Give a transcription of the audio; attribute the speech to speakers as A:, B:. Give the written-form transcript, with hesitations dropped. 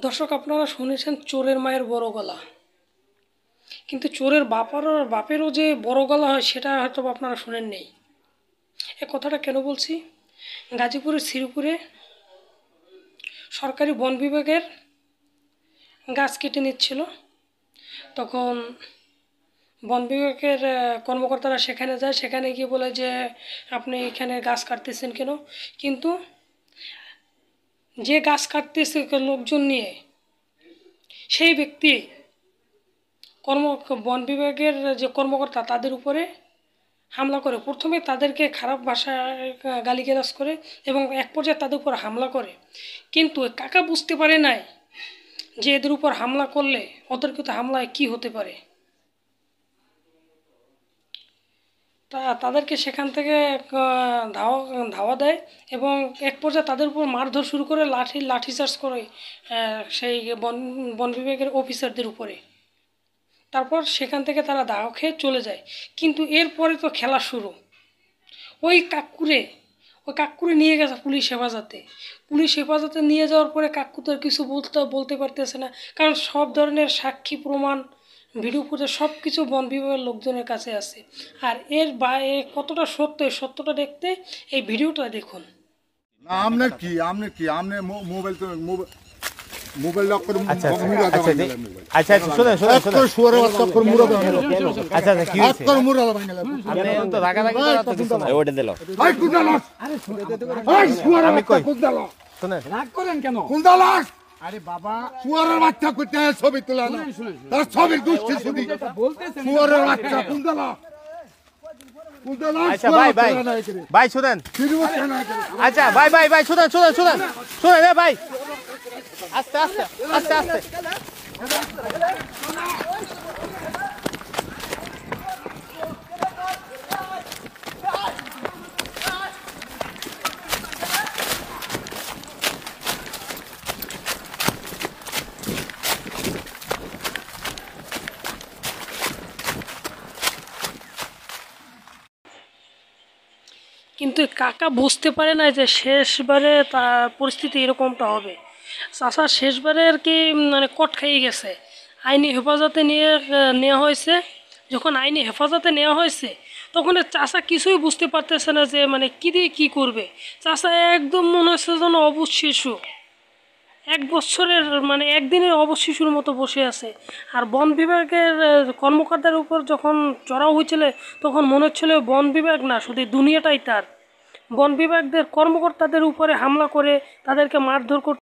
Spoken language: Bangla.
A: দর্শক, আপনারা শুনেছেন চোরের মায়ের বড় গলা, কিন্তু চোরের বাপেরও যে বড় গলা হয় সেটা হয়তো আপনারা শুনেন নেই। এ কথাটা কেন বলছি? গাজীপুরের শ্রীপুরে সরকারি বন বিভাগের গাছ কেটে নিচ্ছিল, তখন বন বিভাগের কর্মকর্তারা সেখানে যায়। সেখানে গিয়ে বলে যে আপনি এখানে গাছ কাটতেছেন কেন? কিন্তু যে গাছ কাটতেছে লোকজন নিয়ে, সেই ব্যক্তি বন বিভাগের যে কর্মকর্তা তাদের উপরে হামলা করে। প্রথমে তাদেরকে খারাপ ভাষায় গালিগালাজ করে এবং এক পর্যায়ে তাদের উপর হামলা করে। কিন্তু কাকা বুঝতে পারে নাই যে এদের উপর হামলা করলে অতর্কিত হামলায় কি হতে পারে। তাদেরকে সেখান থেকে ধাওয়া দেয় এবং এক পর্যায়ে তাদের উপর মারধর শুরু করে, লাঠিচার্জ করে সেই বন বিভাগের অফিসারদের উপরে। তারপর সেখান থেকে তারা দাও খেয়ে চলে যায়। কিন্তু এরপরে তো খেলা শুরু। ওই কাকুরে নিয়ে গেছে পুলিশ হেফাজতে নিয়ে যাওয়ার পরে কাকু তো আর কিছু বলতে পারতেছে না, কারণ সব ধরনের সাক্ষী প্রমাণ, ভিডিও ফুটেজ সব কিছু বন বিভাগের লোকজনের কাছে আছে। আর এর কতটা সত্য, এই সত্যটা দেখতে এই ভিডিওটা দেখুন।
B: আমনে কি আমনে মোবাইল তো মোবাইল লক করে
C: আচ্ছা শুনেন
B: একটা শুয়ারে বাচ্চা করে মুড়া দাও।
C: আচ্ছা কি
B: হাত করে মুড়া দাও ভাঙলে
C: আপনি তো রাগারাগি করতেছেন ওটা দিল।
B: ভাই কুদালাস, আরে ভাই শুয়ারে
C: আমি কই
B: কুদালাস,
C: শুনেন
D: রাগ করেন কেন?
B: কুদালাস।
D: আরে বাবা
B: শুয়ারের বাচ্চা কইতে ছবি তোলা না, তার ছবির দুষ্টি ছবি
D: বলতেছেন
B: শুয়ারের বাচ্চা কুদালাস।
C: আচ্ছা ভাই শুনেন। আচ্ছা ভাই শুনেন এ ভাই আস্তে
A: কিন্তু কাকা বুঝতে পারে না যে শেষবারে তার পরিস্থিতি এরকমটা হবে। চাষা শেষবারে আর কি মানে কট খাইয়ে গেছে। আইনি হেফাজতে নেওয়া হয়েছে। যখন আইনি হেফাজতে নেওয়া হয়েছে তখন চাষা কিছুই বুঝতে পারতেছে না যে মানে কী দিয়ে কী করবে। চাষা একদম মনে হচ্ছে যেন অবুঝ শিশু, 1 বছরের মানে একদিনের অবুঝ শিশুর মতো বসে আছে। আর বন বিভাগের কর্মকর্তার উপর যখন চড়াও হয়েছিল তখন মনে হচ্ছিল বন বিভাগ না, শুধু দুনিয়াটাই তার। বন বিভাগের কর্মকর্তাদের উপরে হামলা করে তাদেরকে মারধর করতে